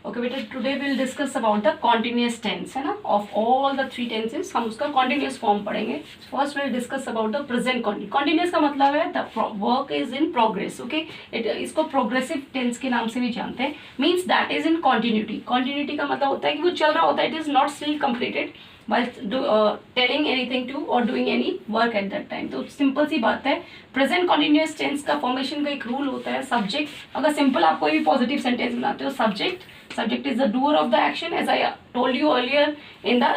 Okay बेटा, today will discuss about the continuous tense, है ना, of all the three tenses हम उसका कॉन्टिन्यूस फॉर्म पढ़ेंगे. First will discuss about the present continuous. Continuous का मतलब है the work is in progress. Okay, इसको प्रोग्रेसिव टेंस के नाम से भी जानते हैं. Means that is in continuity. Continuity का मतलब होता है कि वो चल रहा होता है, it is not still completed while telling anything to or doing any work at that time. तो सिंपल सी बात है. प्रेजेंट कॉन्टिन्यूस टेंस का फॉर्मेशन का एक रूल होता है. सब्जेक्ट, अगर सिंपल आप कोई भी पॉजिटिव सेंटेंस बनाते हो, subject is the doer of the action as I told you earlier in the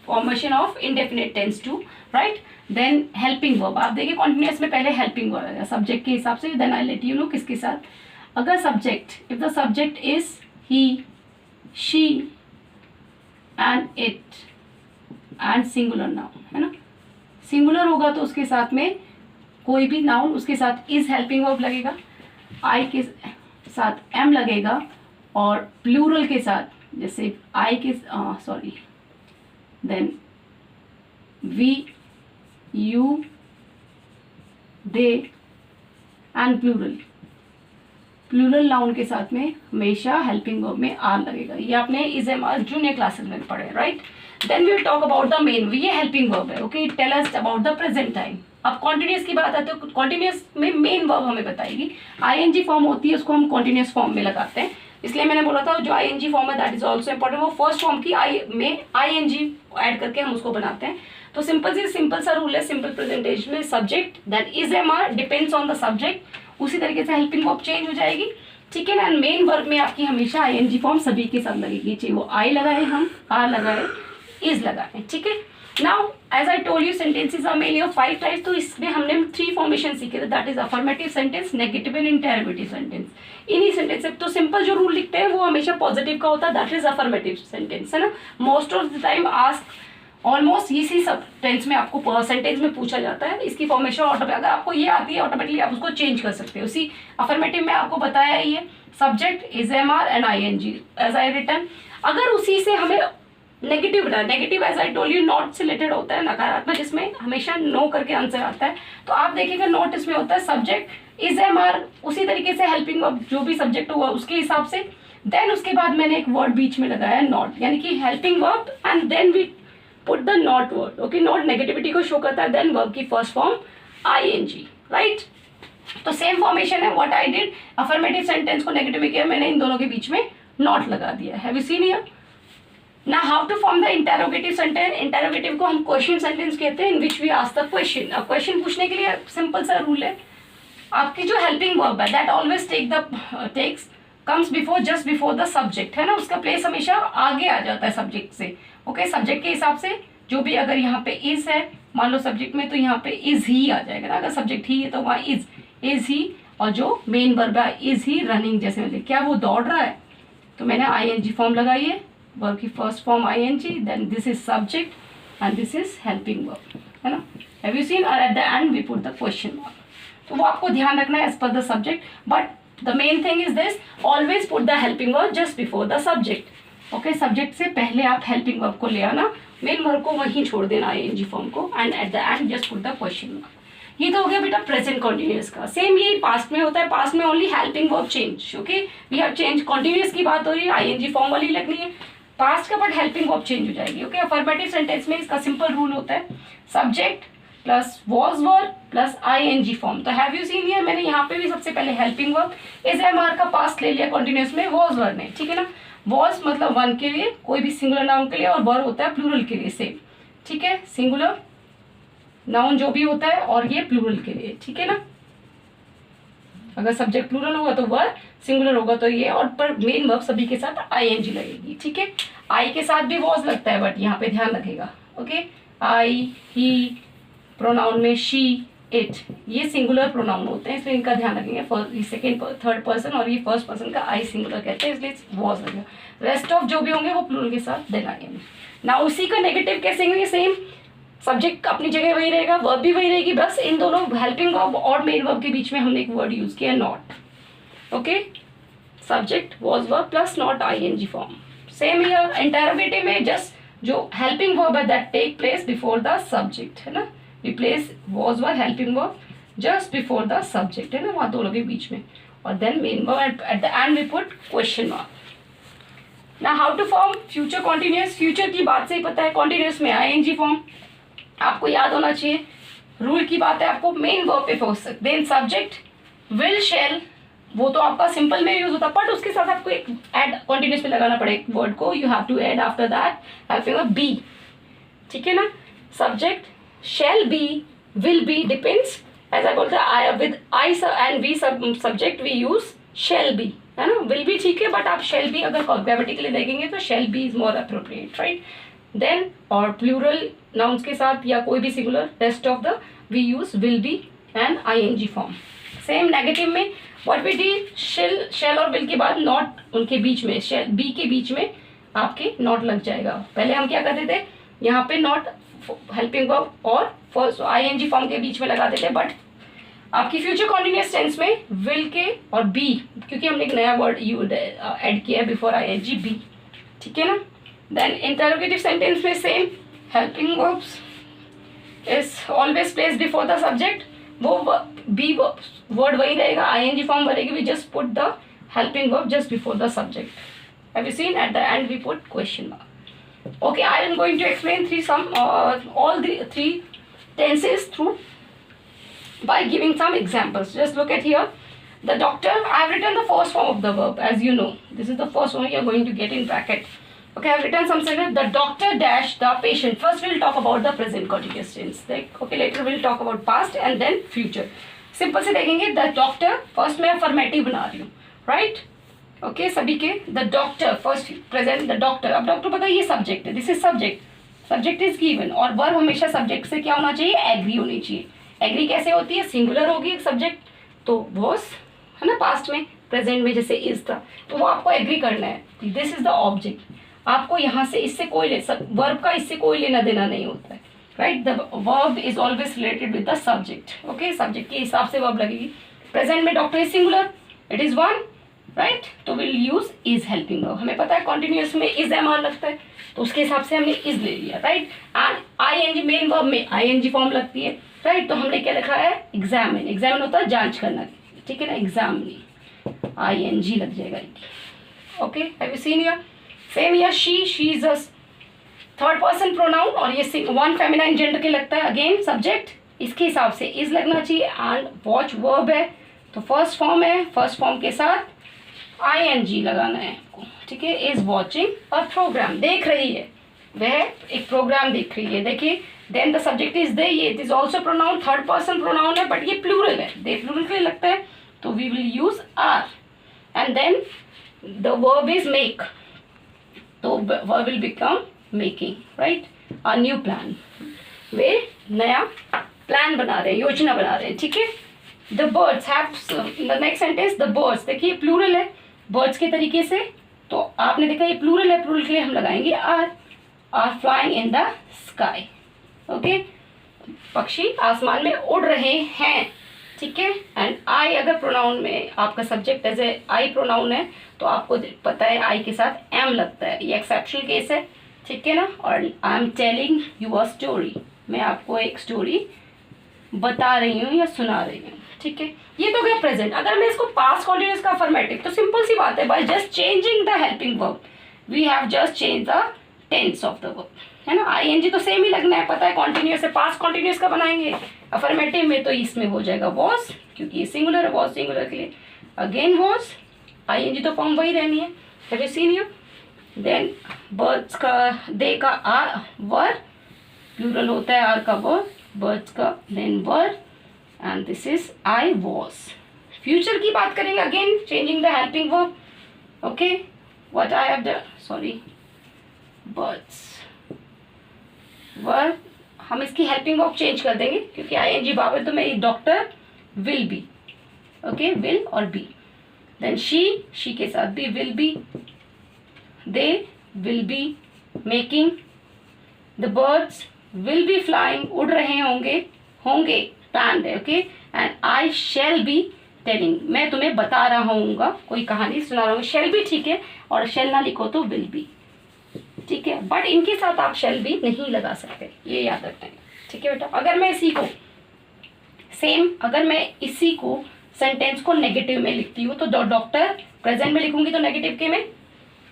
formation of indefinite tense too, right. Then helping verb, आप देखिए कॉन्टिन्यूस में पहले हेल्पिंग वर्ब आएगा सब्जेक्ट के हिसाब से. Then I let you know किसके साथ. अगर subject, if the subject is he, she and it and singular noun, है ना. सिंगुलर होगा तो उसके साथ में कोई भी नाउन, उसके साथ इज हेल्पिंग वर्ब लगेगा, आई के साथ एम लगेगा, और प्लूरल के साथ जैसे आई के then we, you, they and plural noun के साथ में हमेशा हेल्पिंग वर्ब में आर लगेगा. ये आपने is am are junior classes में पढ़े, right. Then we will talk about the main. ये हेल्पिंग वर्ब है. Okay, tell us about the present time. अब कॉन्टिन्यूस की बात आती है तो कॉन्टिन्यूस में मेन वर्ब हमें बताएगी. आईएनजी फॉर्म होती है, उसको हम कॉन्टिन्यूस फॉर्म में लगाते हैं. इसलिए मैंने बोला था जो आईएनजी फॉर्म है दैट इज ऑल्सो इंपॉर्टेंट. वो फर्स्ट फॉर्म की में आईएनजी ऐड करके हम उसको बनाते हैं. तो सिंपल सा रूल है. सिंपल प्रेजेंटेशन में subject that is am are depends on the subject. उसी तरीके से हेल्पिंग वर्ब चेंज हो जाएगी, ठीक है ना. मेन वर्ब में आपकी हमेशा आईएनजी फॉर्म सभी के साथ लगेगी, चाहे वो आई लगाए, हम आर लगाए, इज लगाए, ठीक है. Now as I told you sentences are mainly of 5 types. तो इसमें हमने 3 फॉर्मेशन सीखे थे, that is affirmative sentence, negative and interrogative sentence. इन्हीं सेंटेंस तो सिंपल जो रूल लिखते हैं वो हमेशा पॉजिटिव का होता है, दैट इज अफर्मेटिव सेंटेंस, है ना. Most of the time ask almost इसी सब टेंस में आपको सेंटेंस में पूछा जाता है. इसकी फॉर्मेशन ऑटोमेटिक, अगर आपको ये आती है ऑटोमेटिकली आप उसको चेंज कर सकते हो. उसी अफर्मेटिव में आपको बताया ही है, subject is am are and I N G as I written. अगर उसी से हमें नेगेटिव बनाना, negative as I told you not से रिलेटेड होता है, नकारात्मक, जिसमें हमेशा नो करके आंसर आता है. तो आप देखिएगा नोट इसमें होता है सब्जेक्ट इज एम आर, उसी तरीके से हेल्पिंग वर्ब जो भी सब्जेक्ट हुआ उसके हिसाब से. देन उसके बाद मैंने एक वर्ड बीच में लगाया नॉट, यानी कि helping verb and then we put the not word. Okay, not negativity को शो करता है. देन वर्ब की फर्स्ट फॉर्म आईएनजी, राइट. तो सेम फॉर्मेशन है what I did. Affirmative sentence को नेगेटिव में किया मैंने, इन दोनों के बीच में नॉट लगा दिया. Have you seen here. Now how to form the interrogative sentence. Interrogative को हम क्वेश्चन सेंटेंस कहते हैं, in which we ask the question. अब क्वेश्चन पूछने के लिए सिंपल सा रूल है, आपकी जो हेल्पिंग वर्ब है that always takes comes before, just before the subject, है ना. उसका प्लेस हमेशा आगे आ जाता है सब्जेक्ट से. ओके, सब्जेक्ट के हिसाब से जो भी, अगर यहाँ पे इज है मान लो सब्जेक्ट में, तो यहाँ पे इज ही आ जाएगा ना. अगर सब्जेक्ट ही है तो वहाँ इज ही, और जो मेन वर्ब है इज ही रनिंग, जैसे मैंने क्या वो दौड़ रहा है, तो मैंने आईएनजी फॉर्म लगाई है. वर्ब की first form I N G, then this is subject and this is helping verb, है ना. Have you seen. और at the end we put the question mark. तो वो आपको ध्यान रखना है as per the subject, but the main thing is this, always put the helping verb just before the subject. Okay, subject से पहले आप हेल्पिंग वर्ब को ले आना, मेन वर्ब को वहीं छोड़ देना आईएनजी फॉर्म को, and at the end just put the question mark. ये तो हो गया बेटा प्रेजेंट कॉन्टिन्यूस का. सेम ये पास्ट में होता है. पास्ट में only helping verb change. Okay, we have change. Continuous की बात हो रही है, आईएनजी फॉर्म वाली लगनी है. पास्ट का बट हेल्पिंग वर्ब चेंज हो जाएगी. ओके, अफर्मेटिव सेंटेंस में इसका सिंपल रूल होता है, subject plus was verb plus ING form. तो हैव यू सीन हियर, मैंने यहाँ पे भी सबसे पहले helping verb is am are का पास्ट ले लिया कॉन्टिन्यूस में वॉज वर्ब ने, ठीक है ना. वॉज मतलब वन के लिए, कोई भी सिंगुलर नाउन के लिए, और वर्ब होता है प्लूरल के लिए सेम, ठीक है. सिंगुलर नाउन जो भी होता है और ये प्लूरल के लिए, ठीक है ना. अगर सब्जेक्ट प्लूरल होगा तो वर्ब, सिंगुलर होगा तो ये, और पर मेन वर्ब सभी के साथ आईएनजी लगेगी, ठीक है. आई के साथ भी वॉज लगता है, बट यहाँ पे ध्यान रखेगा. ओके, आई, ही, प्रोनाउन में शी, इट, ये सिंगुलर प्रोनाउन होते हैं, इसलिए इनका ध्यान रखेंगे. फर्स्ट, सेकेंड, थर्ड पर्सन, और ये फर्स्ट पर्सन का आई सिंगुलर कहते हैं, इसलिए वॉज लगेगा. रेस्ट ऑफ जो भी होंगे वो प्लूरल के साथ देन आएंगे. ना उसी का नेगेटिव कैसे होंगे, सेम सब्जेक्ट अपनी जगह वही रहेगा, वर्ब भी वही रहेगी, बस इन दोनों हेल्पिंग वर्ब और मेन वर्ब के बीच में हमने एक वर्ड यूज किया not. Okay, subject was verb plus not ING form. Same here interrogative में जस्ट जो हेल्पिंग वर्ब है that take place before the subject, है ना. Replace was verb helping verb just before the subject, है ना, वहाँ दोनों के बीच में, और then main verb at the end we put question mark. ना how to form future continuous, future की बात से ही पता है, कॉन्टिन्यूस में आईएनजी फॉर्म आपको याद होना चाहिए, रूल की बात है आपको, मेन वर्ब पे focus, then subject will shall, वो तो आपका सिंपल में यूज होता है, बट उसके साथ आपको एक एड कॉन्टिन्यूस पे लगाना पड़ेगा वर्ड को, you have to add after that helping verb be, ठीक है ना। Subject shall be, will be, depends, ऐसा बोलते हैं I with I and we subject we use shall be, है ना। विल बी ठीक है, बट आप शेल बी अगर ग्रामेटिकली देखेंगे तो shall be is more appropriate, right. Then और प्लूरल नाउन्स के साथ या कोई भी singular, rest of the we use will be and ING form. Same negative में व्हाट वी डिड, शेल और विल के बाद नॉट उनके बीच में, शेल बी के बीच में आपके नॉट लग जाएगा। पहले हम क्या करते थे, यहाँ पे नॉट हेल्पिंग वर्ब और फर्स्ट आईएनजी फॉर्म के बीच में लगाते थे, बट आपकी फ्यूचर कॉन्टिन्यूअस टेंस में विल के और बी, क्योंकि हमने एक नया वर्ड ऐड किया है बिफोर आईएनजी बी, ठीक है ना। देन इंटरोगेटिव सेंटेंस में same, helping verbs is always place before the subject, वो बी वर्ड वही रहेगा, आईएनजी फॉर्म बनेगी, we just put the helping verb just before the subject. Have you seen, at the end we put question mark. Okay, I am going to explain all the three tenses through by giving some examples. Just look at here. The doctor, I have written the first form of the verb, as you know. This is the first one you are going to get in bracket. Okay, I have written some sentence. The doctor dash the patient. First, we'll talk about the present continuous tense. Okay, later we'll talk about past and then future. Simple से देखेंगे. The doctor, first मैं affirmative बना रही हूँ, right? Okay सभी के, the doctor first present, the doctor, अब doctor पता है ये सब्जेक्ट है, this is subject, subject is given, और वर्ब हमेशा सब्जेक्ट से क्या होना चाहिए, एग्री होनी चाहिए। एग्री कैसे होती है, सिंगुलर होगी एक सब्जेक्ट तो वॉस, है ना, पास्ट में, प्रेजेंट में जैसे इज था, तो वो आपको एग्री करना है, दिस इज द ऑब्जेक्ट, आपको यहाँ से इससे कोई वर्ब का इससे कोई लेना देना नहीं होता है, right. The verb is always related with the subject, okay, subject के हिसाब से वर्ब लगेगी। प्रेजेंट में doctor is singular, it is one, right, तो will use is helping verb, हमें पता है कॉन्टिन्यूअस में इज एम आर लगता है, तो उसके हिसाब से हमने इज ले लिया, right. And ING main verb में आईएनजी फॉर्म लगती है, राइट, तो हमने क्या लिखा है, एग्जामिन, एग्जामिन होता है जांच करना, ठीक है ना, एग्जामिन, आईएनजी लग जाएगा, okay. Have you seen here, same here, she is a third person pronoun, और ये वन फेमिनाइन जेंडर के लगता है, अगेन सब्जेक्ट, इसके हिसाब से इज लगना चाहिए, एंड वॉच वर्ब है तो फर्स्ट फॉर्म है, फर्स्ट फॉर्म के साथ आईएनजी लगाना है आपको, ठीक है। इज वॉचिंग अ प्रोग्राम, देख रही है, वह एक प्रोग्राम देख रही है, देखिए। Then the subject is they, ये it is also pronoun, third person pronoun है, बट ये प्लूरल है, दे प्लूरल के लिए लगता है, तो we will use are. And then the verb is make, तो verb will become making, right, a new plan, वे नया प्लान बना रहे हैं, योजना बना रहे हैं, ठीक है। The birds have, the next sentence, the birds, देखिए प्लूरल है, बर्ड्स के तरीके से, तो आपने देखा ये प्लूरल है, प्लूरल के लिए हम लगाएंगे are flying in the sky, okay, पक्षी आसमान में उड़ रहे हैं, ठीक है। एंड आई अगर प्रोनाउन में आपका subject as a I pronoun है, तो आपको पता है आई के साथ एम लगता है, ये एक्सेप्शनल केस है, ठीक है ना। और I am telling you a story, मैं आपको एक स्टोरी बता रही हूँ या सुना रही हूँ, ठीक है। ये तो गया प्रेजेंट। अगर मैं इसको पास्ट कॉन्टिन्यूअस का अफर्मेटिव, तो सिंपल सी बात है, by just changing the helping verb we have just change the tense of the verb, है ना। आईएनजी तो सेम ही लगना है, पता है कॉन्टिन्यूअस से पास्ट कॉन्टिन्यूअस का बनाएंगे अफर्मेटिव में, तो इसमें हो जाएगा वॉज, क्योंकि ये सिंगुलर है, वॉज सिंगुलर के लिए अगेन वॉज, आईएनजी तो फॉर्म वही रहनी है, have you seen here. Then birds का, दे का आर वर, प्लूरल होता है आर का वर, बर्ड्स का then were, and this is I was. Future की बात करेंगे, again changing the helping verb, okay, what I have done, sorry, birds verb, हम इसकी हेल्पिंग वर्ब चेंज कर देंगे, क्योंकि आईएनजी बाबर, तो मैं doctor will be, okay, will और बी, देन शी के साथ भी will be, they will be making, the birds will be flying, उड़ रहे होंगे प्लान्ड है, okay. And I shall be telling, मैं तुम्हें बता रहा हूँगा, कोई कहानी सुना रहा हूँ, शेल बी ठीक है, और शेल ना लिखो तो विल बी, ठीक है, बट इनके साथ आप शेल बी नहीं लगा सकते, ये याद रखना है, ठीक है बेटा। अगर मैं इसी को सेम, अगर मैं इसी को सेंटेंस को नेगेटिव में लिखती हूँ, तो डॉक्टर प्रेजेंट में लिखूंगी तो नेगेटिव के में,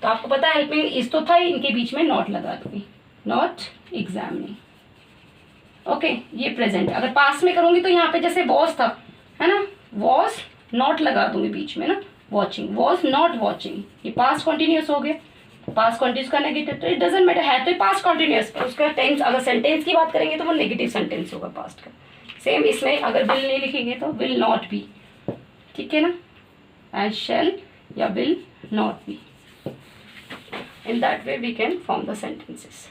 तो तो आपको पता है हेल्पिंग इज तो था ही, इनके बीच में नॉट लगा दूंगी, नॉट एग्जामिनिंग। ओके, ये प्रेजेंट। अगर पास्ट में करूंगी तो यहाँ पे जैसे वॉज था, है ना, वॉज नॉट लगा दूंगी बीच में ना, वॉचिंग, वॉज नॉट वॉचिंग, ये पास्ट कॉन्टिन्यूस हो गया। पास्ट कॉन्टिन्यूस का नेगेटिव, तो इट डजंट मैटर, है तो पास्ट कॉन्टिन्यूस, उसका टेंस, अगर सेंटेंस की बात करेंगे तो वो नेगेटिव सेंटेंस होगा पास्ट का। सेम इसमें अगर विल नहीं लिखेंगे तो विल नॉट बी, ठीक है ना, एंड शैल या will not be, in that way we can form the sentences.